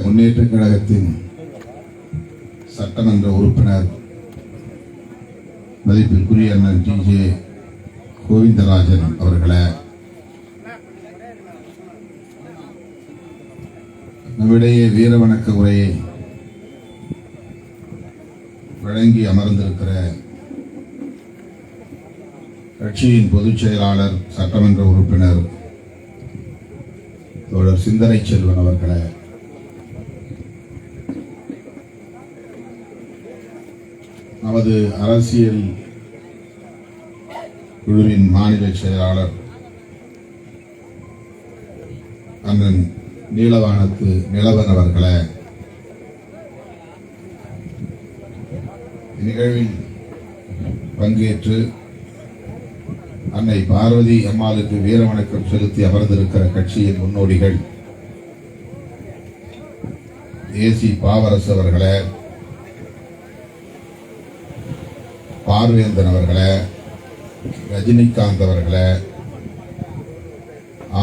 முன்னேற்ற கழகத்தின் சட்டமன்ற உறுப்பினர் மதிப்பிற்குரிய அண்ணன் டி.ஜே. கோவிந்தராஜன் அவர்களை, நம்மிடையே வீரவணக்க உரையை வழங்கி அமர்ந்திருக்கிற கட்சியின் பொதுச் செயலாளர் சட்டமன்ற உறுப்பினர் தோழர் சிந்தனை செல்வன் அவர்களை, நமது அரசியல் குழுவின் மாநில செயலாளர் அண்ணன் நீலவானத்து நிலவன் அவர்களை, நிகழ்வில் பங்கேற்று அன்னை பார்வதி அம்மாளுக்கு வீரவணக்கம் செலுத்தி அமர்ந்திருக்கிற கட்சியின் முன்னோடிகள் ஏசி பாவரசு அவர்களே, பார்வேந்தன் அவர்களே, ரஜினிகாந்த் அவர்களே,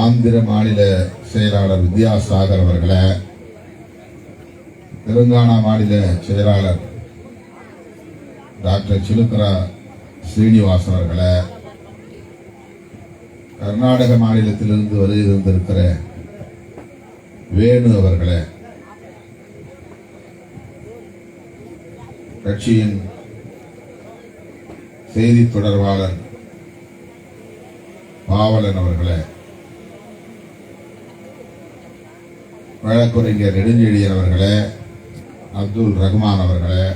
ஆந்திர மாநில செயலாளர் வித்யாசாகர் அவர்களே, தெலுங்கானா மாநில செயலாளர் டாக்டர் சிலுக்கரா ஸ்ரீனிவாசன் அவர்களே, கர்நாடக மாநிலத்திலிருந்து வருகை தந்திருக்கிற வேணு அவர்களே, கட்சியின் செய்தி தொடர்பாளர் பாவலன் அவர்களே, வழக்குரைஞர் நெடுஞ்செழியன் அவர்களே, அப்துல் ரஹ்மான் அவர்களே,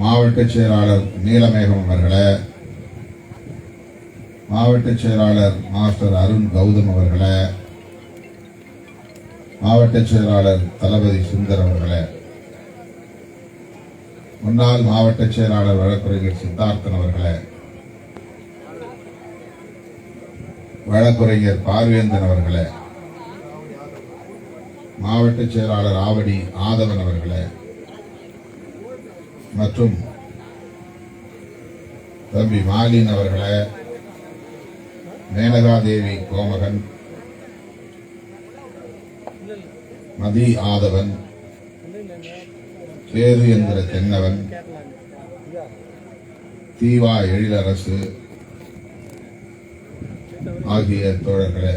மாவட்ட செயலாளர் நீலமேகம் அவர்களே, மாவட்ட செயலாளர் மாஸ்டர் அருண் கௌதம் அவர்களே, மாவட்ட செயலாளர் தளபதி சுந்தர் அவர்களே, முன்னாள் மாவட்ட செயலாளர் வழக்குரைஞர் சித்தார்த்தன் அவர்களே, வழக்குரைஞர் பார்வேந்தன் அவர்களே, மாவட்ட செயலாளர் ஆவடி ஆதவன் அவர்களே, மற்றும் தம்பி மாலின் அவர்களே, மேனகாதேவி கோமகன், மதி ஆதவன், சேது என்கிற தென்னவன், தீவா எழிலரசு ஆகிய தோழர்களே,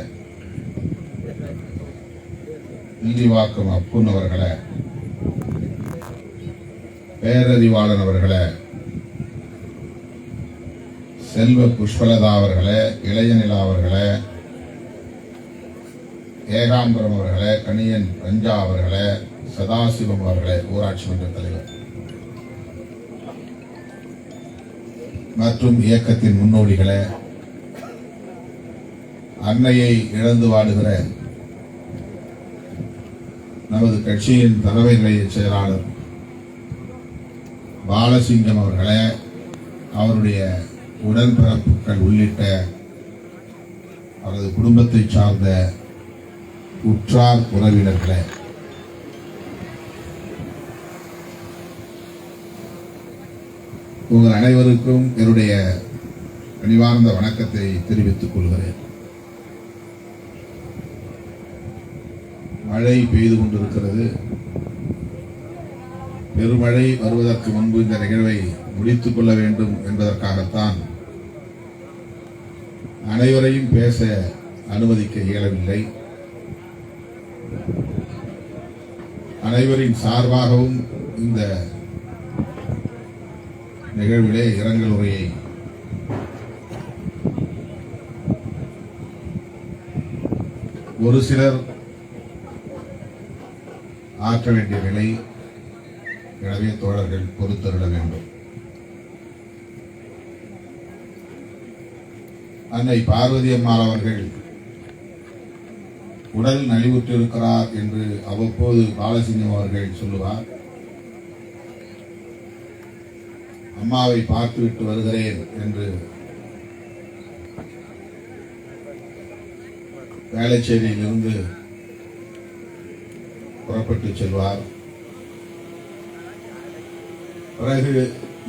நீதிவாக்கம் அப்புன் அவர்களே, பேரறிவாளன் அவர்களே, செல்வ புஷ்பலதா அவர்களே, இளையநிலா அவர்களே, ஏகாம்பரம் அவர்களே, கணியன் ரஞ்சா அவர்களே, சதாசிவம் அவர்களே, ஊராட்சி மன்ற தலைவர் மற்றும் இயக்கத்தின் முன்னோடிகளே, அன்னையை இழந்து வாடுகிற நமது கட்சியின் தலைமை நிலைய செயலாளர் பாலசிங்கம் அவர்களே, அவருடைய உடன்பிறப்புகள் உள்ளிட்ட அவரது குடும்பத்தை சார்ந்த உற்றார் உறவினர்களே, உங்கள் அனைவருக்கும் என்னுடைய பணிவார்ந்த வணக்கத்தை தெரிவித்துக் கொள்கிறேன். மழை பெய்து கொண்டிருக்கிறது. பெருமழை வருவதற்கு முன்பு இந்த நிகழ்வை முடித்துக் கொள்ள வேண்டும் என்பதற்காகத்தான் அனைவரையும் பேச அனுமதிக்க இயலவில்லை. அனைவரின் சார்பாகவும் இந்த நிகழ்விலே இரங்கல் உரையை ஒரு சிலர் ஆற்ற வேண்டிய நிலை. எனவே தோழர்கள் பொறுத்தருள வேண்டும். அன்னை பார்வதி அம்மாள் அவர்கள் உடல் நலிவுற்றிருக்கிறார் என்று அவ்வப்போது பாலசிங்கம் அவர்கள் சொல்லுவார். அம்மாவை பார்த்துவிட்டு வருகிறேன் என்று வேளச்சேரியிலிருந்து புறப்பட்டு செல்வார். பிறகு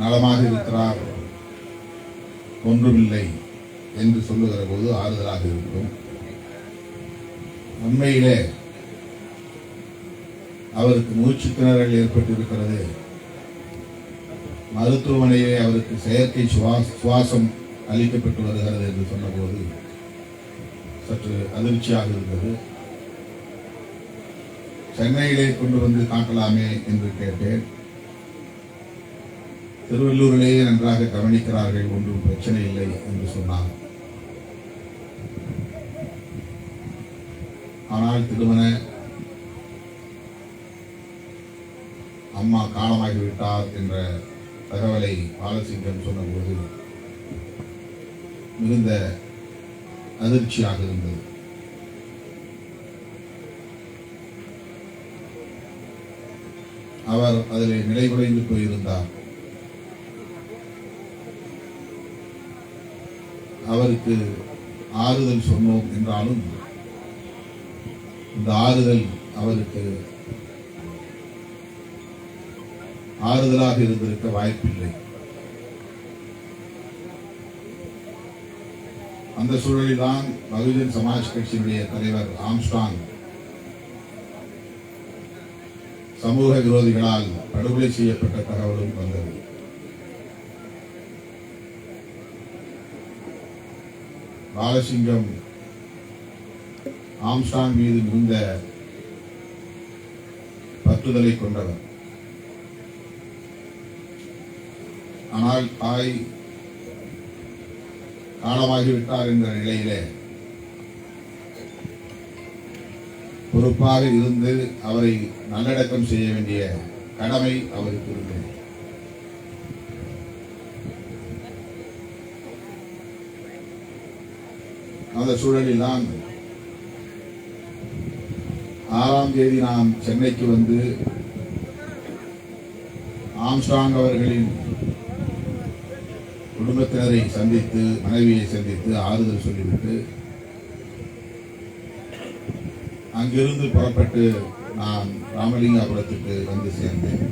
நலமாக இருக்கிறார், ஒன்றுமில்லை என்று சொல்லுகிற போது ஆறுதலாக இருக்கும். உண்மையிலே அவருக்கு மூச்சு திணறல் ஏற்பட்டிருக்கிறது. மருத்துவமனையிலே அவருக்கு செயற்கை சுவாசம் அளிக்கப்பட்டு வருகிறது என்று சொன்னபோது சற்று அதிர்ச்சியாக இருந்தது. சென்னையிலே கொண்டு வந்து காட்டலாமே என்று கேட்டேன். திருவள்ளூரிலேயே நன்றாக கவனிக்கிறார்கள், ஒன்றும் பிரச்சனை இல்லை என்று சொன்னார். ஆனால் திருமண அம்மா காலமாகிவிட்டார் என்ற தகவலை பாலசிங்கம் சொன்னபோது மிகுந்த அதிர்ச்சியாக இருந்தது. அவர் அதில் நிலைகுலைந்து போயிருந்தார். அவருக்கு ஆறுதல் சொன்னோம் என்றாலும் இந்த ஆறுதல் அவருக்கு ஆறுதலாக இருந்திருக்க வாய்ப்பில்லை. அந்த சூழலில்தான் பகுஜன் சமாஜ் கட்சியினுடைய தலைவர் ஆம்ஸ்ட்ராங் சமூக விரோதிகளால் படுகொலை செய்யப்பட்ட தகவலும் வந்தது. பாலசிங்கம் ஆம்ஸ்ட்ராங் மீது மிகுந்த பற்றுதலை கொண்டவர். ஆனால் தாய் காலமாகிவிட்டார் என்ற நிலையிலே பொறுப்பாக இருந்து அவரை நல்லடக்கம் செய்ய வேண்டிய கடமை அவருக்கு இருந்தது. அந்த சூழலில் தான் 6ஆம் தேதி நாம் சென்னைக்கு வந்து ஆம்ஸ்ட்ராங் அவர்களின் குடும்பத்தினரை சந்தித்து, மனைவியை சந்தித்து ஆறுதல் சொல்லிவிட்டு அங்கிருந்து புறப்பட்டு நான் ராமலிங்காபுரத்துக்கு வந்து சேர்ந்தேன்.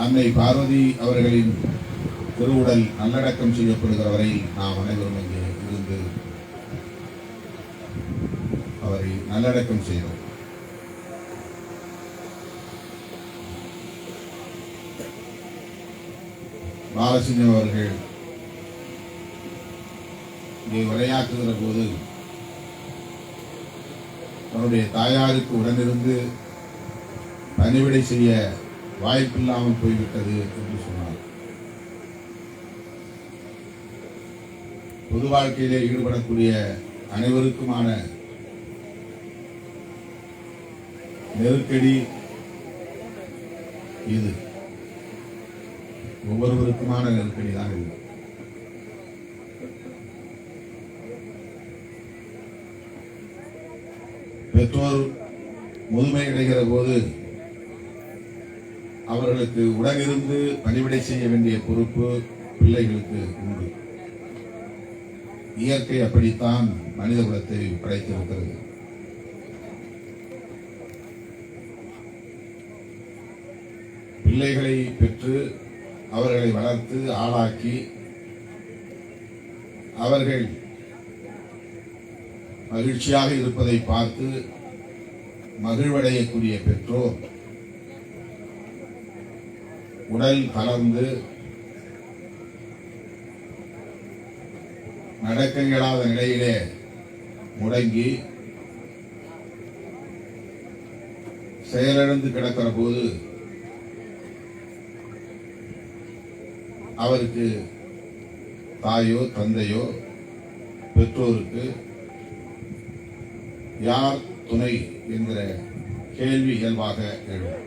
அன்னை பார்வதி அவர்களின் திருவுடல் நல்லடக்கம் செய்யப்படுகிற வரை நாம் அனைவரும் அங்கே இருந்து அவரை நல்லடக்கம் செய்தோம். பாலசிங்கம் அவர்கள் இங்கே உரையாற்றுகிற போது தன்னுடைய தாயாருக்கு உடனிருந்து பணிவிடை செய்ய வாய்ப்பில்லாமல் போய்விட்டது என்று சொன்னார். பொது வாழ்க்கையிலே ஈடுபடக்கூடிய அனைவருக்குமான நெருக்கடி இது, ஒவ்வொருவருக்குமான நெருக்கடி தான் இது. பெற்றோர் முதுமை அடைகிற போது அவர்களுக்கு உடனிருந்து பணிவிடை செய்ய வேண்டிய பொறுப்பு பிள்ளைகளுக்கு உண்டு. இயற்கை அப்படித்தான் மனித குலத்தை படைத்திருக்கிறது. பிள்ளைகளை பெற்று அவர்களை வளர்த்து ஆளாக்கி அவர்கள் மகிழ்ச்சியாக இருப்பதை பார்த்து மகிழ்வடையக்கூடிய பெற்றோர் உடல் தளர்ந்து நடக்க இயலாத நிலையிலே முடங்கி செயலிழந்து கிடக்கிற போது அவருக்கு தாயோ தந்தையோ பெற்றோருக்கு யார் துணை என்கிற கேள்வி இயல்பாக எழும்.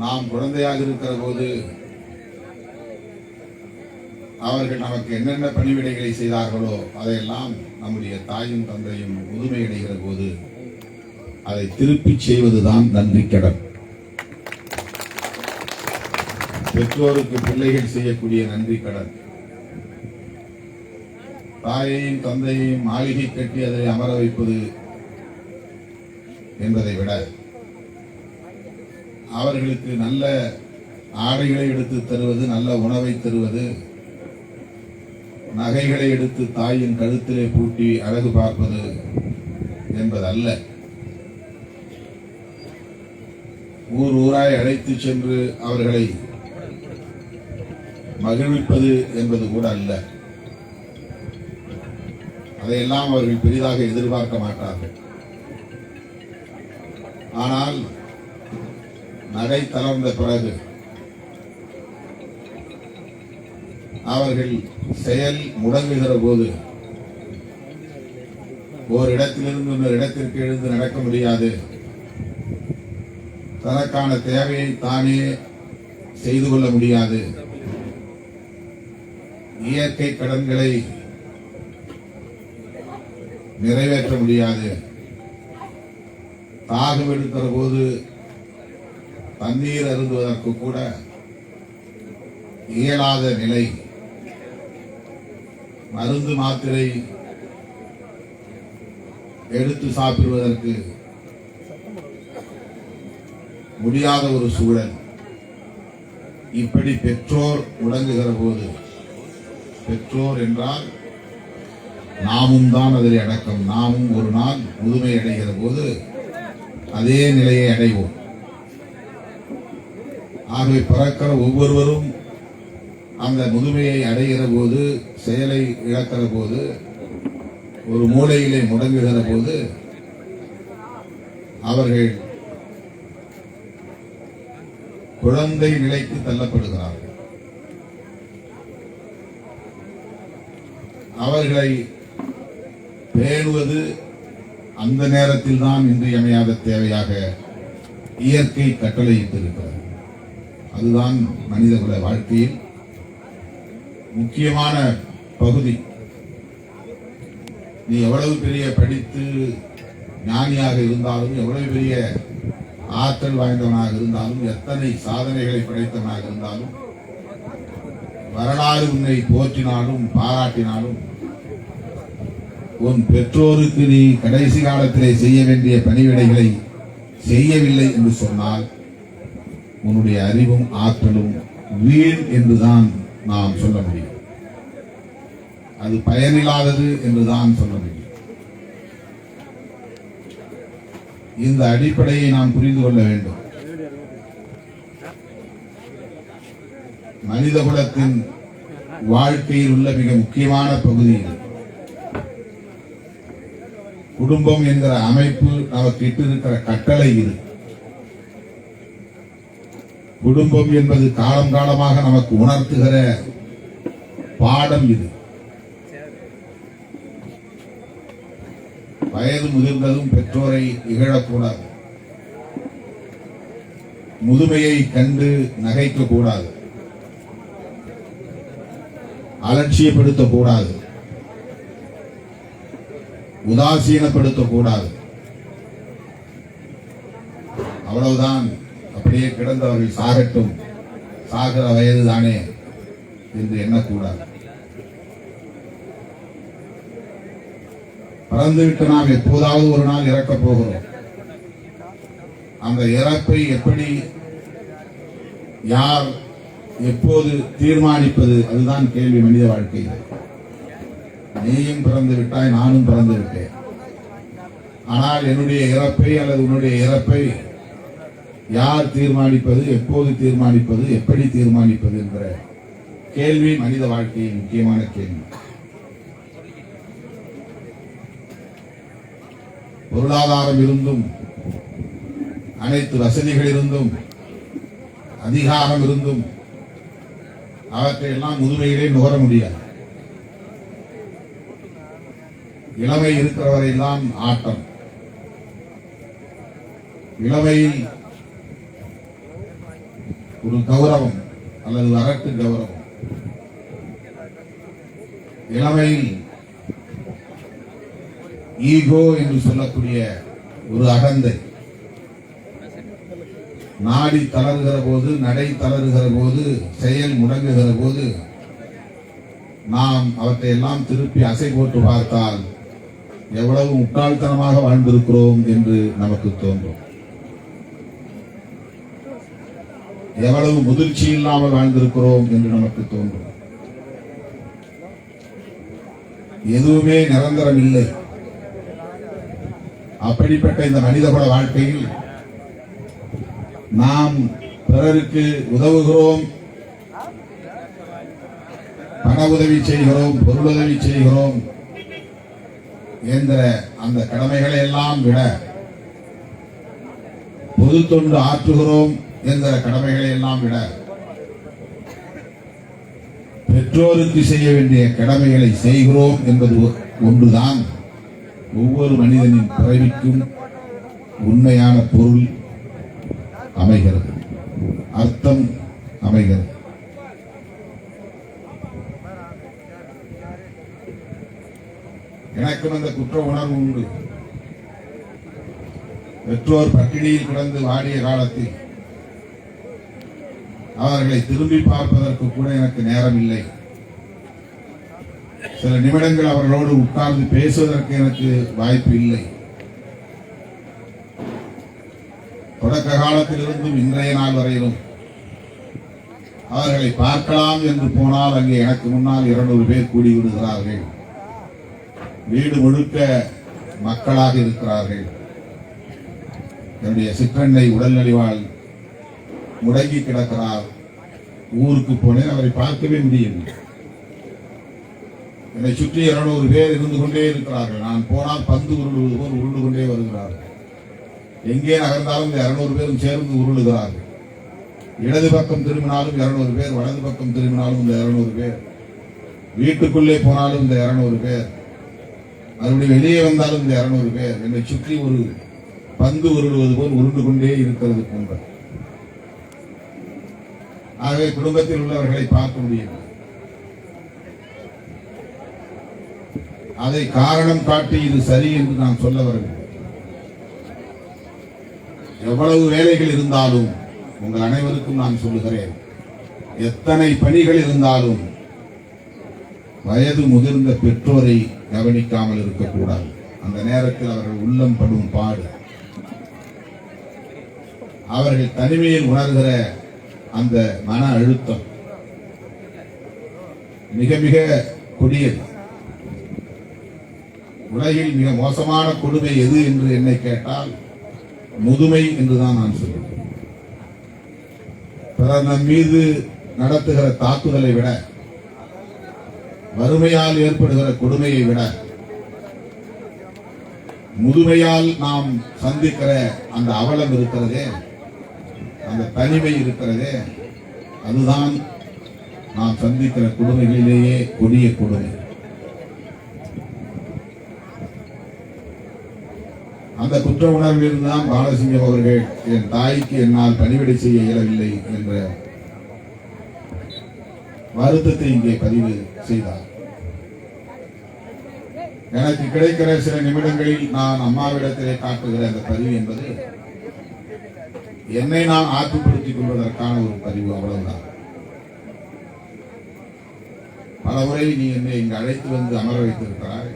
நாம் குழந்தையாக இருக்கிற போது அவர்கள் நமக்கு என்னென்ன பணிவிடைகளை செய்தார்களோ அதையெல்லாம் நம்முடைய தாயும் தந்தையும் முதுமை அடைகிற போது அதை திருப்பி செய்வதுதான் நன்றி கடன். பெற்றோருக்கு பிள்ளைகள் செய்யக்கூடிய நன்றி கடன். தாயையும் தந்தையையும் மாளிகை கட்டி அதை அமர வைப்பது என்பதை விட அவர்களுக்கு நல்ல ஆடைகளை எடுத்து தருவது, நல்ல உணவை தருவது, நகைகளை எடுத்து தாயின் கழுத்திலே பூட்டி அழகு பார்ப்பது என்பதல்ல. ஊர் ஊராய் அழைத்து சென்று அவர்களை மகிழ்விப்பது என்பது கூட அல்ல. அதையெல்லாம் அவர்கள் பெரிதாக எதிர்பார்க்க மாட்டார்கள். ஆனால் நடை தளர்ந்த பிறகு அவர்கள் செயல் முடங்குகிற போது ஒரு இடத்திலிருந்து இன்னொரு இடத்திற்கு எழுந்து நடக்க முடியாது, தனக்கான தேவையை தானே செய்து கொள்ள முடியாது, இயற்கை கடன்களை நிறைவேற்ற முடியாது, தாகம் எடுக்கிற போது தண்ணீர் அருந்துவதற்கு கூட இயலாத நிலை, மருந்து மாத்திரை எடுத்து சாப்பிடுவதற்கு முடியாத ஒரு சூழல். இப்படி பெற்றோர் முடங்குகிற போது, பெற்றோர் என்றால் நாமும் தான் அதில் அடக்கம். நாமும் ஒரு நாள் முதுமை அடைகிற போது அதே நிலையை அடைவோம். ஆகவே பிறக்கிற ஒவ்வொருவரும் அந்த முதுமையை அடைகிற போது, செயலை இழக்கிற போது, ஒரு மூலையிலே முடங்குகிற போது அவர்கள் குழந்தை நிலைக்கு தள்ளப்படுகிறார்கள். அவர்களை பேணுவது அந்த நேரத்தில் தான் இன்றியமையாத தேவையாக இயற்கை கட்டளையிட்டிருக்கிறது. அதுதான் மனிதகுல வாழ்க்கையில் முக்கியமான பகுதி. நீ எவ்வளவு பெரிய படித்து ஞானியாக இருந்தாலும், எவ்வளவு பெரிய ஆற்றல் வாய்ந்தவனாக இருந்தாலும், எத்தனை சாதனைகளை படைத்தவனாக இருந்தாலும், வரலாறு உன்னை போற்றினாலும் பாராட்டினாலும், உன் பெற்றோருக்கு நீ கடைசி காலத்திலே செய்ய வேண்டிய பணிவிடைகளை செய்யவில்லை என்று சொன்னால் உன்னுடைய அறிவும் ஆற்றலும் வீண் என்றுதான் நாம் சொல்ல முடியும். அது பயனில்லாதது என்றுதான் சொல்ல முடியும். இந்த அடிப்படையை நாம் புரிந்து கொள்ள வேண்டும். மனிதகுலத்தின் வாழ்க்கையில் உள்ள மிக முக்கியமான பகுதி இது. குடும்பம் என்கிற அமைப்பு நமக்கு இட்டிருக்கிற கட்டளை இது. குடும்பம் என்பது காலம் காலமாக நமக்கு உணர்த்துகிற பாடம் இது. வயது முதிர்ந்ததும் பெற்றோரை இகழக்கூடாது, முதுமையை கண்டு நகைக்க கூடாது, அலட்சியப்படுத்தக்கூடாது, உதாசீனப்படுத்தக்கூடாது. அவ்வளவுதான், அப்படியே கிடந்தவர்கள் சாகட்டும், சாகிற வயதுதானே என்று எண்ணக்கூடாது. பறந்துவிட்டு நாம் எப்போதாவது ஒரு நாள் இறக்கப் போகிறோம். அந்த இறப்பை எப்படி, யார், எப்போது தீர்மானிப்பது? அதுதான் கேள்வி மனித வாழ்க்கையில். நீயும் பிறந்து விட்டாய், நானும் பிறந்து விட்டேன். ஆனால் என்னுடைய இறப்பை அல்லது உன்னுடைய இறப்பை யார் தீர்மானிப்பது, எப்போது தீர்மானிப்பது, எப்படி தீர்மானிப்பது என்கிற கேள்வி மனித வாழ்க்கையின் முக்கியமான கேள்வி. பொருளாதாரம் இருந்தும், அனைத்து வசதிகள் இருந்தும், அதிகாரம் இருந்தும் அவற்றை எல்லாம் முதுமையிலே நுகர முடியாது. இளமை இருக்கிறவரையெல்லாம் ஆட்டம். இளமையில் ஒரு கௌரவம் அல்லது அரட்டு கௌரவம். இளமையில் ஈகோ என்று சொல்லக்கூடிய ஒரு அகந்தை. நாடி தளர்கிற போது, நடை தளர்கிற போது, செயல் முடங்குகிற போது நாம் அவற்றை எல்லாம் திருப்பி அசை போட்டு பார்த்தால் எவ்வளவு முட்டாள்தனமாக வாழ்ந்திருக்கிறோம் என்று நமக்கு தோன்றும். எவ்வளவு முதிர்ச்சி இல்லாமல் வாழ்ந்திருக்கிறோம் என்று நமக்கு தோன்றும். எதுவுமே நிரந்தரம் இல்லை. அப்படிப்பட்ட இந்த மனிதகுல வாழ்க்கையில் நாம் பிறருக்கு உதவுகிறோம், பண உதவி செய்கிறோம், பொருளுதவி செய்கிறோம் என்ற அந்த கடமைகளை எல்லாம் விட பொது தொண்டு ஆற்றுகிறோம் என்ற கடமைகளை எல்லாம் விட பெற்றோருக்கு செய்ய வேண்டிய கடமைகளை செய்கிறோம் என்பது ஒன்றுதான் ஒவ்வொரு மனிதனின் பிறவிக்கும் உண்மையான பொருள் அமைகிறது, அர்த்தம் அமைகிறது. எனக்கும் அந்த குற்ற உணர்வு உண்டு. பெற்றோர் பட்டினியில் கிடந்து வாடிய காலத்தில் அவர்களை திரும்பி பார்ப்பதற்கு கூட எனக்கு நேரம் இல்லை. சில நிமிடங்கள் அவர்களோடு உட்கார்ந்து பேசுவதற்கு எனக்கு வாய்ப்பு இல்லை. தொடக்க காலத்திலிருந்தும் இன்றைய நாள் வரையிலும் அவர்களை பார்க்கலாம் என்று போனால் அங்கே எனக்கு முன்னால் 200 பேர் கூடிவிடுகிறார்கள். வீடு முழுக்க மக்களாக இருக்கிறார்கள். என்னுடைய சிற்றன்னை உடல்நலிவால் முடங்கி கிடக்கிறார். ஊருக்கு போனேன், அவரை பார்க்கவே முடியவில்லை. என்னை சுற்றி 200 பேர் இருந்து கொண்டே இருக்கிறார்கள். நான் போனால் பந்து உருளுவது போல் உருண்டு கொண்டே வருகிறார்கள். எங்கே நகர்ந்தாலும் இந்த 200 பேரும் சேர்ந்து உருளுகிறார்கள். இடது பக்கம் திரும்பினாலும் 200 பேர், வலது பக்கம் திரும்பினாலும் இந்த 200 பேர், வீட்டுக்குள்ளே போனாலும் இந்த 200 பேர், மறுபடியும் வெளியே வந்தாலும் இந்த 200 பேர் என்னை சுற்றி ஒரு பந்து உருளுவது போல் உருண்டு கொண்டே இருக்கிறது போன்ற. ஆகவே குடும்பத்தில் உள்ளவர்களை பார்க்க முடியவில்லை. அதை காரணம் காட்டி இது சரி என்று நான் சொல்ல வரவில்லை. எவ்வளவு வேலைகள் இருந்தாலும் உங்கள் அனைவருக்கும் நான் சொல்லுகிறேன், எத்தனை பணிகள் இருந்தாலும் வயது முதிர்ந்த பெற்றோரை கவனிக்காமல் இருக்கக்கூடாது. அந்த நேரத்தில் அவர்கள் உள்ளம் படும் பாடு, அவர்கள் தனிமையில் உணர்கிற அந்த மன அழுத்தம் மிக மிக கொடியது. உலகில் மிக மோசமான கொடுமை எது என்று என்னை கேட்டால் முதுமை என்றுதான் நான் சொல்லுவேன். பிறர் நம் மீது நடத்துகிற தாக்குதலை விட, வறுமையால் ஏற்படுகிற கொடுமையை விட, முதுமையால் நாம் சந்திக்கிற அந்த அவலம் இருக்கிறதே, அந்த தனிமை இருக்கிறதே, அதுதான் நாம் சந்திக்கிற கொடுமைகளிலேயே கொடிய கொடுமை. அந்த குற்ற உணர்வில் தான் பாலசிங்கம் அவர்கள் என் தாய்க்கு என்னால் பணிவிடை செய்ய இயலவில்லை என்ற வருத்தத்தை இங்கே பதிவு செய்தார். எனக்கு கிடைக்கிற சில நிமிடங்களில் நான் அம்மாவிடத்திலே காட்டுகிற அந்த பதிவு என்பது என்னை நான் ஆற்றுப்படுத்திக் கொள்வதற்கான ஒரு பதிவு, அவ்வளவுதான். பல முறை நீ என்னை இங்கு அழைத்து வந்து அமர வைத்திருக்கிறாய்,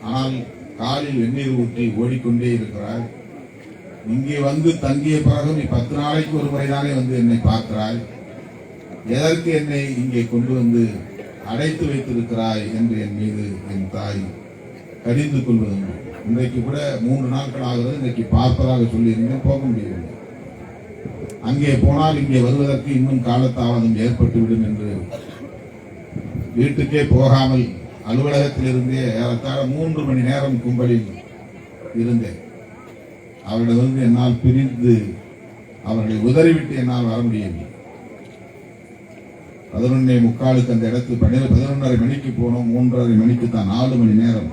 ஆனால் காலில் வெந்நீர் ஊற்றி ஓடிக்கொண்டே இருக்கிறாய். இங்கே வந்து தங்கிய பிறகு நீ 10 நாளைக்கு ஒரு முறைதானே வந்து என்னை பார்க்கிறாய். எதற்கு என்னை இங்கே கொண்டு வந்து அடைத்து வைத்திருக்கிறாய் என்று என் மீது என் தாய் கடிந்து கொள்வதுண்டு. இன்றைக்கு கூட 3 நாட்கள் ஆகிறது. இன்றைக்கு பார்ப்பதாக சொல்லியிருந்தேன், போக முடியவில்லை. அங்கே போனால் இங்கே வருவதற்கு இன்னும் காலதாமதம் ஏற்பட்டுவிடும் என்று வீட்டுக்கே போகாமல் அலுவலகத்தில் இருந்தே ஏறத்தாழ 3 மணி நேரம் கும்பலில் இருந்தேன். அவர்களிடமிருந்து என்னால் பிரிந்து அவர்களை உதறிவிட்டு என்னால் வர முடியவில்லை. 11:45 அந்த இடத்து 11:30 மணிக்கு போனோம். 3:30 மணிக்கு தான் 4 மணி நேரம்.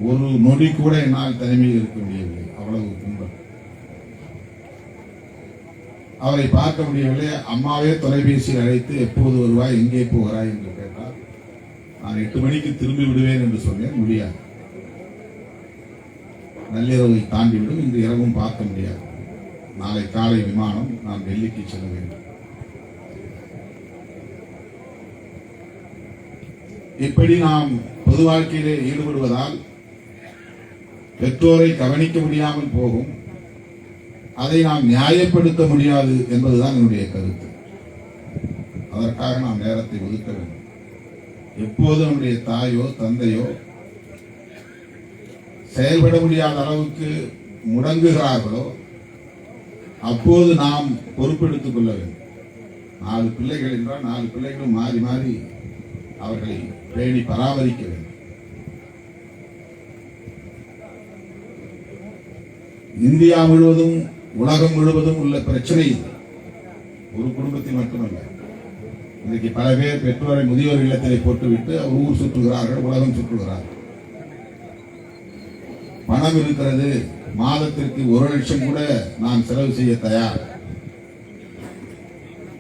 ஒரு நொடி கூட என்னால் தனிமையில் இருக்க முடியவில்லை, அவ்வளவு கும்பல். அவரை பார்க்க முடியவில்லை. அம்மாவே தொலைபேசியில் அழைத்து எப்போது வருவாய், எங்கே போகிறாய் என்று கேட்டார். நான் 8 மணிக்கு திரும்பி விடுவேன் என்று சொன்னேன். முடியாது, நள்ளிரவை தாண்டிவிடும், இன்று இரவும் பார்க்க முடியாது. நாளை காலை விமானம், நான் டெல்லிக்கு செல்ல வேண்டும். இப்படி நாம் பொது வாழ்க்கையிலே ஈடுபடுவதால் பெற்றோரை கவனிக்க முடியாமல் போகும். அதை நாம் நியாயப்படுத்த முடியாது என்பதுதான் என்னுடைய கருத்து. அதற்காக நாம் நேரத்தை ஒதுக்க வேண்டும். எப்போது நம்முடைய தாயோ தந்தையோ செயல்பட முடியாத அளவுக்கு முடங்குகிறார்களோ அப்போது நாம் பொறுப்பெடுத்துக் கொள்ள வேண்டும். 4 பிள்ளைகள் என்றால் 4 பிள்ளைகளும் மாறி மாறி அவர்களை பேணி பராமரிக்க வேண்டும். இந்தியா முழுவதும் உலகம் முழுவதும் உள்ள பிரச்சனை ஒரு குடும்பத்தில் மட்டுமல்ல. இன்றைக்கு பல பேர் பெற்றோரை முதியோர் இல்லத்திலே போட்டுவிட்டு ஊர் சுற்றுகிறார்கள், உலகம் சுற்றுகிறார்கள். பணம் இருக்கிறது, மாதத்திற்கு 1 லட்சம் கூட நான் செலவு செய்ய தயார்.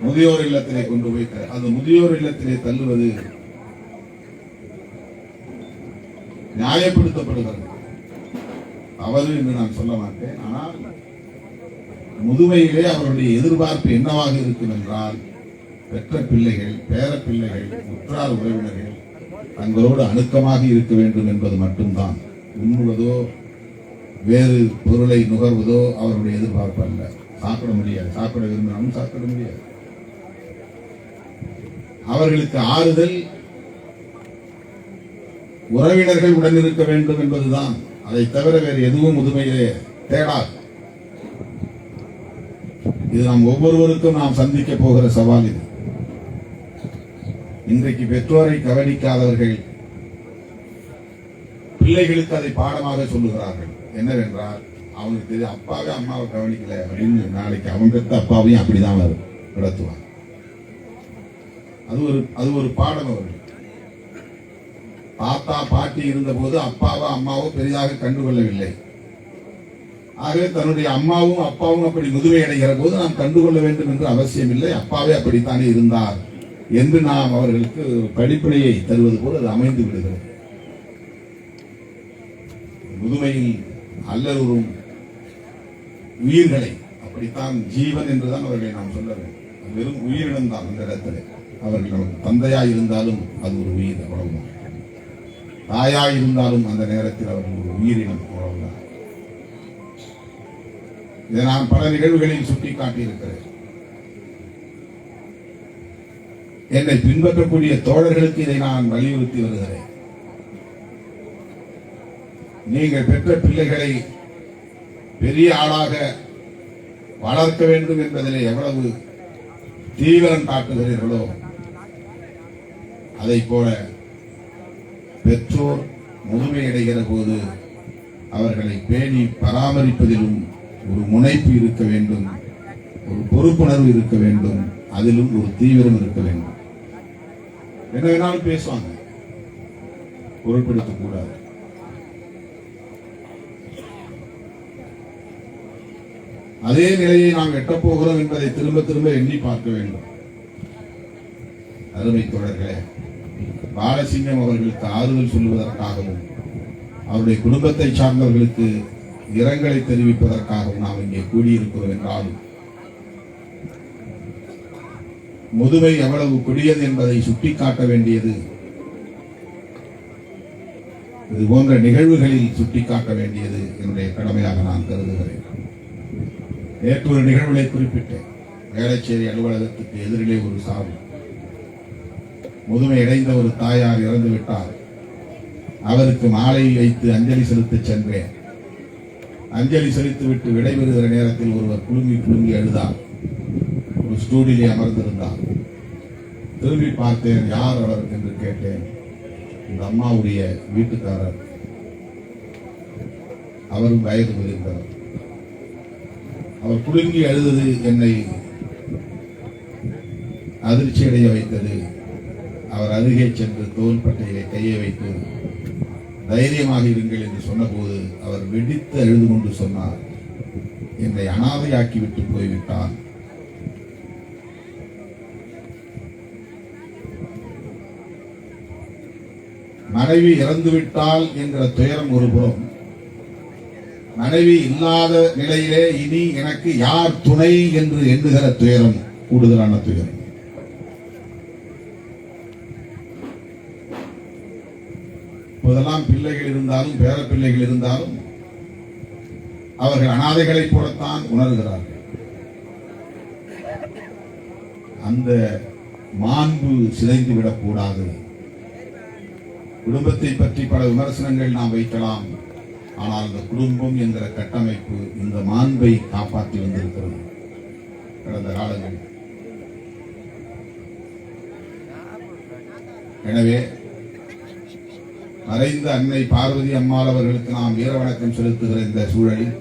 முதியோர் இல்லத்திலே கொண்டு போய் அந்த முதியோர் இல்லத்திலே தள்ளுவது நியாயப்படுத்தப்படுகிறது. தவறு என்று நான் சொல்ல மாட்டேன். ஆனால் முதுமையிலே அவருடைய எதிர்பார்ப்பு என்னவாக இருக்கும் என்றால், பெற்ற பிள்ளைகள், பேர பிள்ளைகள், உற்றார் உறவினர்கள் தங்களோடு அணுக்கமாக இருக்க வேண்டும் என்பது மட்டும்தான். உண்ணுவதோ வேறு பொருளை நுகர்வதோ அவருடைய எதிர்பார்ப்பு அல்ல. சாப்பிட முடியாது, சாப்பிட விரும்பினாலும் சாப்பிட முடியாது. அவர்களுக்கு ஆறுதல் உறவினர்கள் உடன் இருக்க வேண்டும் என்பதுதான். அதை தவிர வேறு எதுவும் முதுமையிலே தேடாது. இது நாம் ஒவ்வொருவருக்கும் நாம் சந்திக்க போகிற சவால். இது இன்றைக்கு பெற்றோரை கவனிக்காதவர்கள் பிள்ளைகளுக்கு அதை பாடமாக சொல்லுகிறார்கள். என்னவென்றால், அவனுக்கு தெரியும் அப்பாவே அம்மாவை கவனிக்கல அப்படின்னு நாளைக்கு அவன் பெற்ற அப்பாவையும் அப்படிதான் நடத்துவான். அது ஒரு பாடம். அவர்கள் தாத்தா பாட்டி இருந்த போது அப்பாவோ அம்மாவோ பெரிதாக கண்டுகொள்ளவில்லை. ஆகவே தன்னுடைய அம்மாவும் அப்பாவும் அப்படி முதுமை அடைகிற போது நாம் கண்டுகொள்ள வேண்டும் என்று அவசியம் இல்லை. அப்பாவே அப்படித்தானே இருந்தார் என்று நாம் அவர்களுக்கு படிப்பினையை தருவது போல் அது அமைந்து விடுகிறது. முதுமையில் அல்லலுறும் உயிர்களை அப்படித்தான் ஜீவன் என்றுதான் அவர்களை நாம் சொல்ல வேண்டும். வெறும் உயிரினம் தான். அந்த இடத்துல அவர்கள் நமக்கு தந்தையாய் இருந்தாலும் அது ஒரு உயிர், அவ்வளவுதான். தாயாய் இருந்தாலும் அந்த நேரத்தில் அவர்கள் ஒரு உயிரினம், அவ்வளவுதான். இதை நான் பல நிகழ்வுகளில் சுட்டிக்காட்டியிருக்கிறேன். என்னை பின்பற்றக்கூடிய தோழர்களுக்கு இதை நான் வலியுறுத்தி வருகிறேன். நீங்கள் பெற்ற பிள்ளைகளை பெரிய ஆளாக வளர்க்க வேண்டும் என்பதிலே எவ்வளவு தீவிரம் காட்டுகிறீர்களோ, அதை போல பெற்றோர் முதுமையடைகிற போது அவர்களை பேணி பராமரிப்பதிலும் ஒரு முனைப்பு இருக்க வேண்டும், ஒரு பொறுப்புணர்வு இருக்க வேண்டும், அதிலும் ஒரு தீவிரம் இருக்க வேண்டும். என்ன வேணாலும் பேசுவாங்க, பொருட்படுத்தக் கூடாது. அதே நிலையை நாம் எட்டப்போகிறோம் என்பதை திரும்ப திரும்ப எண்ணி பார்க்க வேண்டும். அருமை தோழர்களே, பாலசிங்கம் அவர்களுக்கு ஆறுதல் சொல்லுவதற்காகவும் அவருடைய குடும்பத்தை சார்ந்தவர்களுக்கு இரங்கலை தெரிவிப்பதற்காகவும் நாம் இங்கே கூடியிருக்கிறோம் என்றாலும், முதுமை எவ்வளவு கொடியது என்பதை சுட்டிக்காட்ட வேண்டியது இது போன்ற நிகழ்வுகளில் சுட்டிக்காட்ட வேண்டியது என்னுடைய கடமையாக நான் கருதுகிறேன். நேற்று ஒரு நிகழ்வுகளை குறிப்பிட்டேன். வேளச்சேரி அலுவலகத்துக்கு எதிரிலே ஒரு சாவு. முதுமை அடைந்த ஒரு தாயார் இறந்து விட்டார். அவருக்கு மாலை வைத்து அஞ்சலி செலுத்த சென்றேன். அஞ்சலி செலுத்திவிட்டு விடைபெறுகிற நேரத்தில் ஒருவர் குலுங்கி அழுதார். ஒரு ஸ்டூடியிலே அமர்ந்திருந்தார். திரும்பி பார்த்தேன், யார் அவர் என்று கேட்டேன். இந்த அம்மாவுடைய வீட்டுக்காரர். அவரும் வயது முதிர்ந்தவர். அவர் குலுங்கி அழுதது என்னை அதிர்ச்சி அடைய வைத்தது. அவர் அருகே சென்று தோள்பட்டையிலே கையை வைத்து தைரியமாக இருங்கள் என்று சொன்னபோது அவர் வெடித்து அழுது கொண்டு சொன்னார், என்னை அனாதையாக்கி விட்டு போய்விட்டார். மனைவி இறந்துவிட்டால் என்கிற துயரம் ஒரு புறம், மனைவி இல்லாத நிலையிலே இனி எனக்கு யார் துணை என்று எண்ணுகிற துயரம் கூடுதலான துயரம். இப்போதெல்லாம் பிள்ளைகள் இருந்தாலும் பேர பிள்ளைகள் இருந்தாலும் அவர்கள் அனாதைகளைப் போலத்தான் உணர்கிறார்கள். அந்த மாண்பு சிதைந்து விடக்கூடாது. குடும்பத்தை பற்றி பல விமர்சனங்கள் நாம் வைக்கலாம். ஆனால் இந்த குடும்பம் என்கிற கட்டமைப்பு இந்த மாண்பை காப்பாற்றி வந்திருக்கிறது கடந்த காலங்களில். எனவே மறைந்த அன்னை பார்வதி அம்மாள் அவர்களுக்கு நாம் வீர வணக்கம் செலுத்துகிற இந்த சூழலில்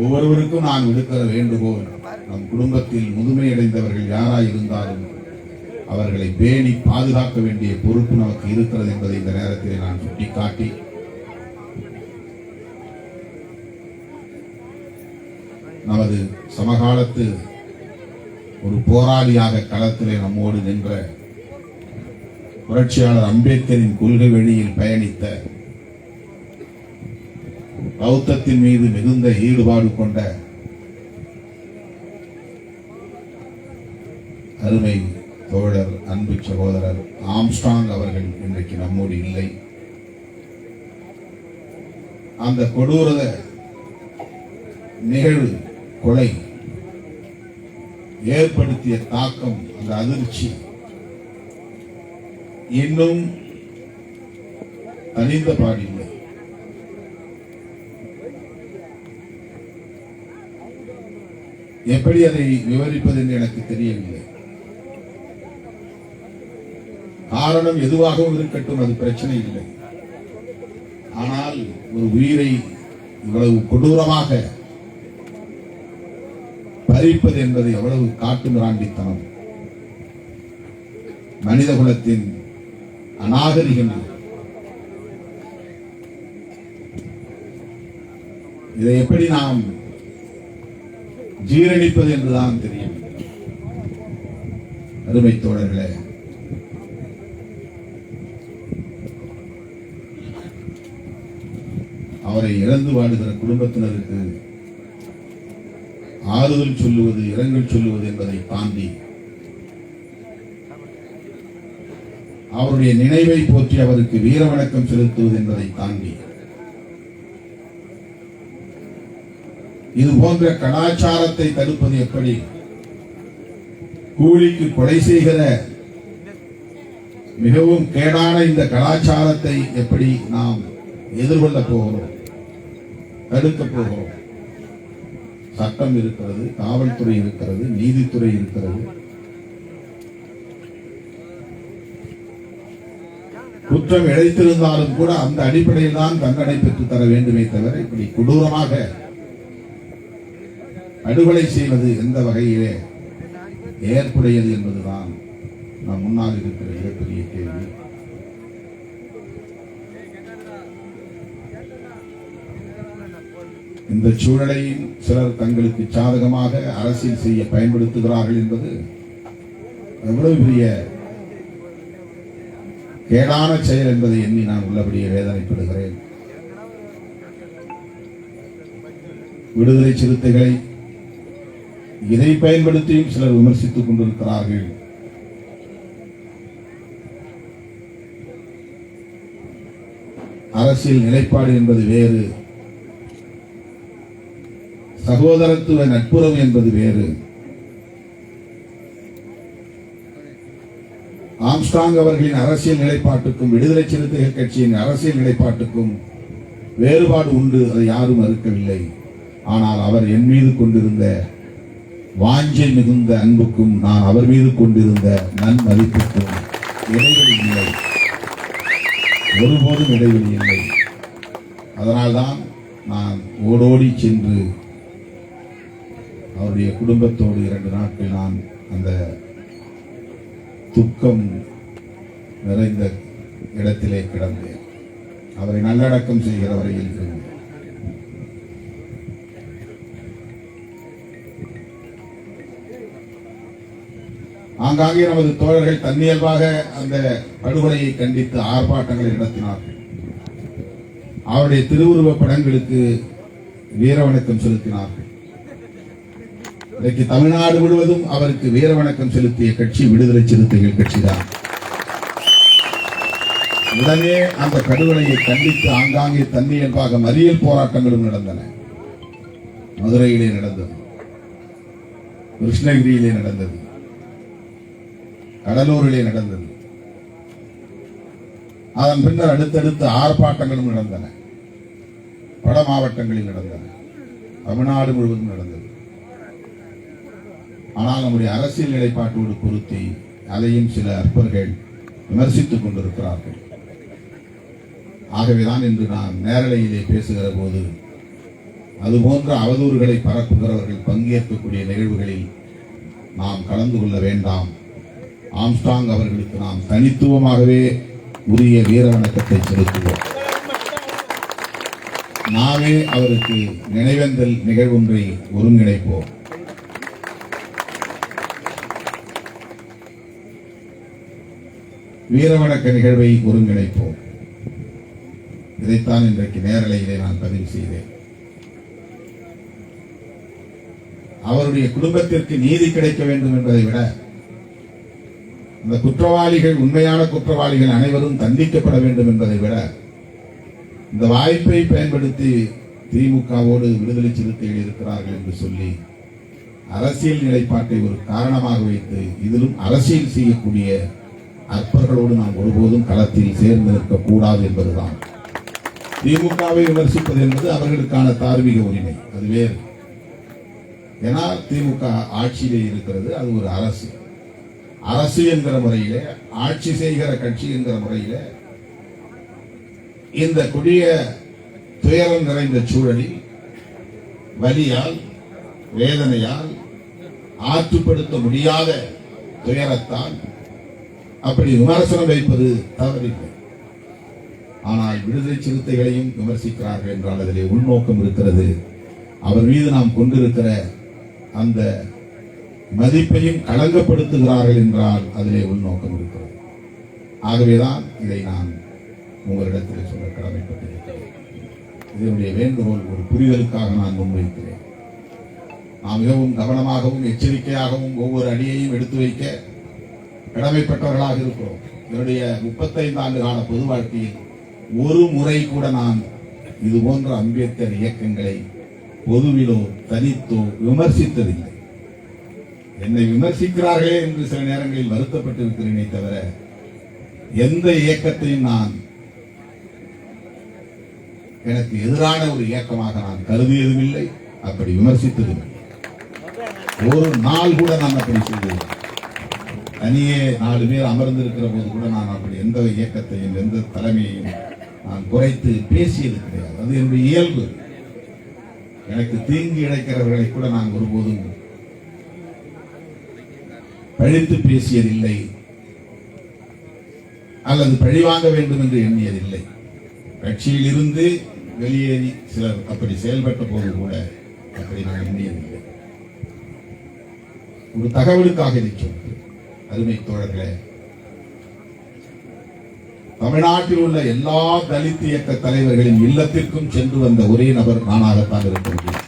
ஒவ்வொருவருக்கும் நான் விடுக்கிற வேண்டுகோள், நம் குடும்பத்தில் முதுமையடைந்தவர்கள் யாராய் இருந்தாலும் அவர்களை பேணி பாதுகாக்க வேண்டிய பொறுப்பு நமக்கு இருக்கிறது என்பதை இந்த நேரத்தில் நான் சுட்டிக்காட்டி, நமது சமகாலத்து ஒரு போராளியாக களத்திலே நம்மோடு நின்ற புரட்சியாளர் அம்பேத்கரின் கொள்கை வழியில் பயணித்த, பௌத்தத்தின் மீது மிகுந்த ஈடுபாடு கொண்ட அருமை தோழர் அன்பு சகோதரர் ஆம்ஸ்ட்ராங் அவர்கள் இன்றைக்கு நம்மோடு இல்லை. அந்த கொடூர நிகழ்வு, கொலை ஏற்படுத்திய தாக்கம், அந்த அதிர்ச்சி இன்னும் தனிந்த பாடில்லை. எப்படி அதை விவரிப்பது என்று எனக்கு தெரியவில்லை. காரணம் எதுவாகவும் இருக்கட்டும், அது பிரச்சனை இல்லை. ஆனால் ஒரு உயிரை இவ்வளவு கொடூரமாக பறிப்பது என்பது எவ்வளவு காட்டு மிராண்டித்தனம், மனித குலத்தின் அநாகரிகம். இதை எப்படி நாம் ஜீரணிப்பது என்றுதான் தெரியும். அருமை தோழர்களே, அவரை இறந்து வாடுகிற குடும்பத்தினருக்கு ஆறுதல் சொல்லுவது, இரங்கல் சொல்லுவது என்பதை தாண்டி அவருடைய நினைவை போற்றி அவருக்கு வீர வணக்கம் செலுத்துவது என்பதை தாண்டி இது போன்ற கலாச்சாரத்தை தடுப்பது எப்படி, கூலிக்கு கொலை செய்கிற மிகவும் கேடான இந்த கலாச்சாரத்தை எப்படி நாம் எதிர்கொள்ளப் போகிறோம், தடுக்கப் போகிறோம். சட்டம் இருக்கிறது, காவல்துறை இருக்கிறது, நீதித்துறை இருக்கிறது. குற்றம் இழைத்திருந்தாலும் கூட அந்த அடிப்படையில் தான் தண்டனை பெற்றுத் தர வேண்டுமே தவிர இப்படி கொடூரமாக படுகொலை செய்வது எந்த வகையிலே ஏற்புடையது என்பதுதான் நம் முன்னால் இருக்கிற மிகப்பெரிய கேள்வி. இந்த சூழலையும் சிலர் தங்களுக்கு சாதகமாக அரசியல் செய்ய பயன்படுத்துகிறார்கள் என்பது எவ்வளவு பெரிய கேடான செயல் என்பதை எண்ணி நான் உள்ளபடியே வேதனைப்படுகிறேன். விடுதலை சிறுத்தைகளை இதை பயன்படுத்தியும் சிலர் விமர்சித்துக் கொண்டிருக்கிறார்கள். அரசியல் நிலைப்பாடு என்பது வேறு, சகோதரத்துவ நட்புறவு என்பது வேறு. ஆம்ஸ்ட்ராங் அவர்களின் அரசியல் நிலைப்பாட்டுக்கும் விடுதலை சிறுத்தைகள் கட்சியின் அரசியல் நிலைப்பாட்டுக்கும் வேறுபாடு உண்டு, அதை யாரும் மறுக்கவில்லை. ஆனால் அவர் என் மீது கொண்டிருந்த வாஞ்சை மிகுந்த அன்புக்கும் நான் அவர் மீது கொண்டிருந்த நன்மதிப்புக்கும் இடைவெளி இல்லை, ஒருபோதும் இடைவெளி இல்லை. அதனால்தான் நான் ஓடோடி சென்று அவருடைய குடும்பத்தோடு 2 நாட்கள் நான் அந்த துக்கம் நிறைந்த இடத்திலே கிடந்தேன். அவரை நல்லடக்கம் செய்கிற வரையில் இருந்தேன். ஆங்காங்கே நமது தோழர்கள் தன்னியல்பாக அந்த படுகொலையை கண்டித்து ஆர்ப்பாட்டங்களை நடத்தினார்கள். அவருடைய திருவுருவ படங்களுக்கு வீர வணக்கம் செலுத்தினார்கள். இன்றைக்கு தமிழ்நாடு முழுவதும் அவருக்கு வீர வணக்கம் செலுத்திய கட்சி விடுதலை சிறுத்தைகள் கட்சிதான். உடனே அந்த படுகொலையை கண்டித்து ஆங்காங்கே தன்னியல்பாக மறியல் போராட்டங்களும் நடந்தன. மதுரையிலே நடந்தது, கிருஷ்ணகிரியிலே நடந்தது, கடலூரிலே நடந்தது. அதன் பின்னர் அடுத்தடுத்து ஆர்ப்பாட்டங்களும் நடந்தன. வட மாவட்டங்களில் நடந்தது, தமிழ்நாடு முழுவதும் நடந்தது. ஆனால் நம்முடைய அரசியல் நிலைப்பாட்டோடு பொருத்தி அதையும் சில அற்பர்கள் விமர்சித்துக் கொண்டிருக்கிறார்கள். ஆகவேதான் இன்று நான் நேரலையிலே பேசுகிற போது அதுபோன்ற அவதூறுகளை பரப்புகிறவர்கள் பங்கேற்கக்கூடிய நிகழ்வுகளில் நாம் கலந்து கொள்ள வேண்டாம். ஆம்ஸ்டாங் அவர்களுக்கு நாம் தனித்துவமாகவே உரிய வீர வணக்கத்தை செலுத்துவோம். நாமே அவருக்கு நினைவேந்தல் நிகழ்வொன்றை ஒருங்கிணைப்போம். வீரவணக்க நிகழ்வை ஒருங்கிணைப்போம். இதைத்தான் இன்றைக்கு நேரலையிலே நான் பதிவு செய்தேன். அவருடைய குடும்பத்திற்கு நீதி கிடைக்க வேண்டும் என்பதை விட அந்த குற்றவாளிகள், உண்மையான குற்றவாளிகள் அனைவரும் தண்டிக்கப்பட வேண்டும் என்பதை விட இந்த வாய்ப்பை பயன்படுத்தி திமுகவோடு விடுதலை சிறுத்தைகள் இருக்கிறார்கள் என்று சொல்லி அரசியல் நிலைப்பாட்டை ஒரு காரணமாக வைத்து இதிலும் அரசியல் செய்யக்கூடிய அற்பர்களோடு நாம் ஒருபோதும் களத்தில் சேர்ந்து நிற்கக்கூடாது என்பதுதான். திமுகவை விமர்சிப்பது என்பது அவர்களுக்கான தார்மீக உரிமை, அது வேறு. ஏன்னா திமுக ஆட்சியிலே இருக்கிறது, அது ஒரு அரசு. அரசு என்கிற முறையிலே, ஆட்சி செய்கிற கட்சி என்கிற முறையிலே இந்த கொடிய துயரம் நிறைந்த சூழலில் வலியால், வேதனையால், ஆற்றுப்படுத்த முடியாத துயரத்தால் அப்படி விமர்சனம் வைப்பது தவறில்லை. ஆனால் விடுதலை சிறுத்தைகளையும் விமர்சிக்கிறார்கள் என்றால் அதிலே உள்நோக்கம் இருக்கிறது. அவர் மீது நாம் கொண்டிருக்கிற அந்த மதிப்பையும் களங்கப்படுத்துகிறார்கள் என்றால் அதிலே உள்நோக்கம் இருக்கிறது. ஆகவேதான் இதை நான் உங்களிடத்தில் சொல்ல கடமைப்பட்டிருக்கிறேன். இதனுடைய வேண்டுகோள் ஒரு புரிதலுக்காக நான் முன்வைக்கிறேன். நாம் மிகவும் கவனமாகவும் எச்சரிக்கையாகவும் ஒவ்வொரு அடியையும் எடுத்து வைக்க கடமைப்பட்டவர்களாக இருக்கிறோம். என்னுடைய 35 ஆண்டு கால பொது வாழ்க்கையில் ஒரு முறை கூட நான் இது போன்ற அம்பேத்கர் இயக்கங்களை பொதுவிலோ தனித்தோ விமர்சித்ததில்லை. என்னை விமர்சிக்கிறார்களே என்று சில நேரங்களில் வருத்தப்பட்டிருக்கிறேனே தவிர எந்த இயக்கத்தையும் நான் எனக்கு எதிரான ஒரு இயக்கமாக நான் கருதியதும் இல்லை, அப்படி விமர்சித்ததும் இல்லை. ஒரு நாள் கூட நான் அப்படி செய்ததில்லை. தனியே 4 பேர் அமர்ந்திருக்கிற போது கூட நான் அப்படி எந்த இயக்கத்தையும் எந்த தலைமையையும் நான் குறைத்து பேசியது கிடையாது. அது என்னுடைய இயல்பு. எனக்கு தீங்கு இழைக்கிறவர்களை கூட நான் ஒருபோதும் பழித்து பேசியதில்லை அல்லது பழிவாங்க வேண்டும் என்று எண்ணியதில்லை. கட்சியில் இருந்து வெளியேறி சிலர் அப்படி செயல்பட்ட போது கூட அப்படி நான் எண்ணியதில்லை. ஒரு தகவலுக்காக இதை சொல்கிறேன். அருமை தோழர்களே, தமிழ்நாட்டில் உள்ள எல்லா தலித் இயக்க தலைவர்களின் இல்லத்திற்கும் சென்று வந்த ஒரே நபர் நானாகத்தான் இருக்க முடியும்.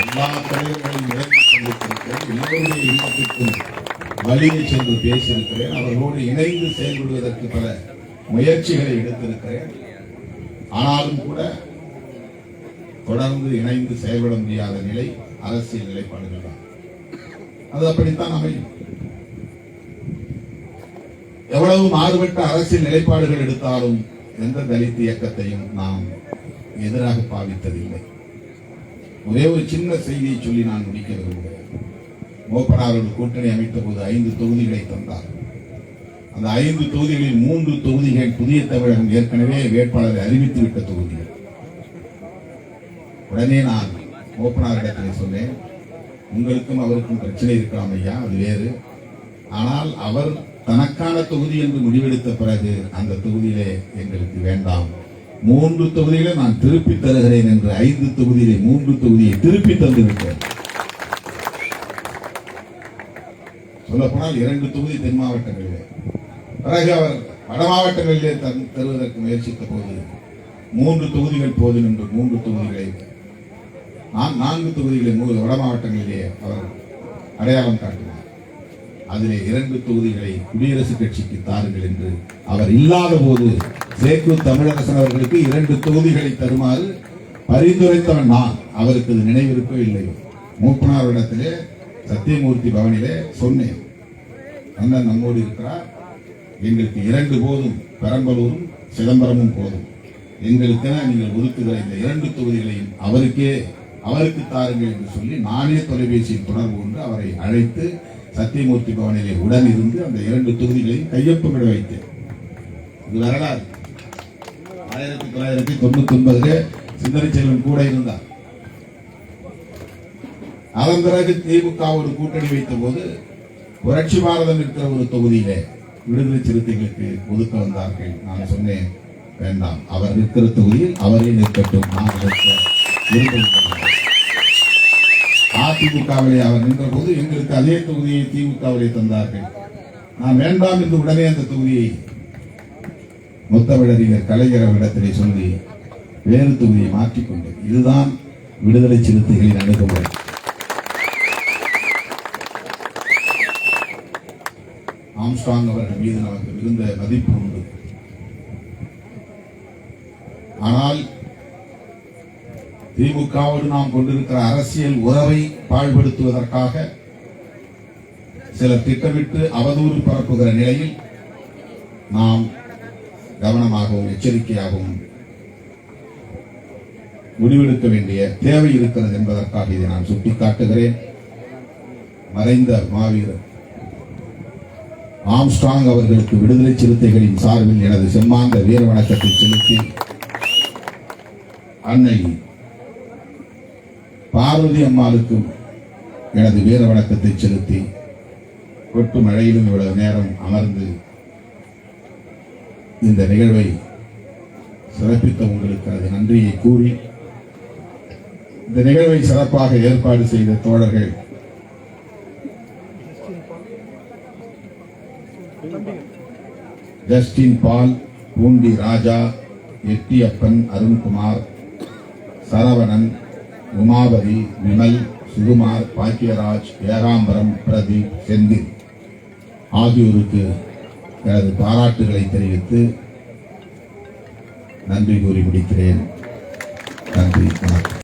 எல்லா தலைவர்களையும் இறங்கி சென்றிருக்கிறேன். எல்லோருடைய இல்லத்திற்கும் வழியை சென்று பேசியிருக்கிறேன். அவர்களோடு இணைந்து செயல்படுவதற்கு பல முயற்சிகளை எடுத்திருக்கிறேன். ஆனாலும் கூட தொடர்ந்து இணைந்து செயல்பட முடியாத நிலை அரசியல் நிலைப்பாடுகள் தான். அது அப்படித்தான் அமையும். எவ்வளவு மாறுபட்ட அரசியல் நிலைப்பாடுகள் எடுத்தாலும் எந்த தலித் இயக்கத்தையும் நாம் எதிராக பாவித்ததில்லை. ஒரே ஒரு சின்ன செய்தியை சொல்லி நான் முடிக்க விரும்புகிறேன். மோப்பனாரோடு கூட்டணி அமைத்த போது 5 தொகுதிகளை தந்தார். அந்த 5 தொகுதிகளில் 3 தொகுதிகள் புதிய தமிழகம் ஏற்கனவே வேட்பாளரை அறிவித்துவிட்ட தொகுதிகள். உடனே நான் மோப்பனாரிடத்தில் சொன்னேன், உங்களுக்கும் அவருக்கும் பிரச்சனை இருக்கலாம் ஐயா, அது வேறு. ஆனால் அவர் தனக்கான தொகுதி என்று முடிவெடுத்த பிறகு அந்த தொகுதியிலே எங்களுக்கு வேண்டாம், 3 தொகுதிகளை நான் திருப்பி தருகிறேன் என்று 5 தொகுதியிலே 3 தொகுதியை திருப்பி தந்துவிட்டேன். சொல்லப்போனால் 2 தொகுதி தென் மாவட்டங்களிலே, பிறகு அவர் வட மாவட்டங்களிலே தருவதற்கு முயற்சித்த போது 3 தொகுதிகள் போதும் என்று 3 தொகுதிகளை, நான் 4 தொகுதிகளை வட மாவட்டங்களிலே அவர் அடையாளம் காட்டினார். அதிலே 2 தொகுதிகளை குடியரசுக் கட்சிக்கு தாருங்கள் என்று அவர் இல்லாத போது சேக்கு தமிழரசன் அவர்களுக்கு 2 தொகுதிகளை தருமாறு பரிந்துரைத்தவன் நான். அவருக்கு இது நினைவிருக்கோ இல்லையோ, மூப்பனாரிடத்திலே சத்தியமூர்த்தி பவனிலே சொன்னேன், அண்ணன் நம்மோடு இருக்கிறார், எங்களுக்கு 2 போதும், பெரம்பலூரும் சிதம்பரமும் போதும், எங்களுக்கென நீங்கள் ஒதுக்குகிற இந்த 2 தொகுதிகளையும் அவருக்கு தாருங்கள் என்று சொல்லி நானே தொலைபேசியில் தொடர்பு கொண்டு அவரை அழைத்து சத்தியமூர்த்தி பவனிலே உடன் இருந்து அந்த 2 தொகுதிகளையும் கையொப்பமிட வைத்தேன். இது வரலாறு. 1999 சிந்தனை செல்வன் கூட இருந்தார். அதன் பிறகு திமுக ஒரு கூட்டணி வைத்த போது புரட்சி பாரதம் இருக்கிற ஒரு தொகுதியிலே விடுதலை சிறுத்தைகளுக்கு ஒதுக்க வந்தார்கள். நான் சொன்னேன், வேண்டாம், அவர் இருக்கிற தொகுதியில் அவரே நிற்கட்டும், நான் அதிமுகவிலே அவர் நின்ற போது எங்களுக்கு அதே தொகுதியை திமுகவிலே தந்தார்கள். நான் வேண்டாம் என்று உடனே அந்த தொகுதியை முத்தமிழறிஞர் கலைஞர் அவரிடத்திலே சொல்லி வேறு தொகுதியை மாற்றிக்கொண்டேன். இதுதான் விடுதலை சிறுத்தைகளின் அணுகுமுறை. ஆம்ஸ்ட்ராங் அவர்கள் மீது நமக்கு மிகுந்த மதிப்பு உண்டு. ஆனால் திமுகவோடு நாம் கொண்டிருக்கிற அரசியல் உறவை பாழ்படுத்துவதற்காக சிலர் திட்டமிட்டு அவதூறு பரப்புகிற நிலையில் நாம் கவனமாகவும் எச்சரிக்கையாகவும் முடிவெடுக்க வேண்டிய தேவை இருக்கிறது என்பதற்காக இதை நான் சுட்டிக்காட்டுகிறேன். மறைந்த மாவீரர் ஆம்ஸ்ட்ராங் அவர்களுக்கு விடுதலை சிறுத்தைகளின் சார்பில் எனது செம்மாந்த வீர வணக்கத்தை செலுத்தி, அன்னை பார்வதி அம்மாளுக்கும் எனது வீர வணக்கத்தை செலுத்தி, கொட்டு மழையிலும் இவ்வளவு நேரம் அமர்ந்து இந்த நிகழ்வை சிறப்பித்த உங்களுக்கு எனது நன்றியை கூறி, இந்த நிகழ்வை சிறப்பாக ஏற்பாடு செய்த தோழர்கள் ஜஸ்டின் பால், பூண்டி ராஜா, எட்டியப்பன், அருண்குமார், சரவணன், உமாபதி, விமல், சுகுமார், பாக்கியராஜ், ஏகாம்பரம், பிரதீப், செந்தில் ஆகியோருக்கு எனது பாராட்டுகளை தெரிவித்து நன்றி கூறி முடிக்கிறேன். நன்றி, வணக்கம்.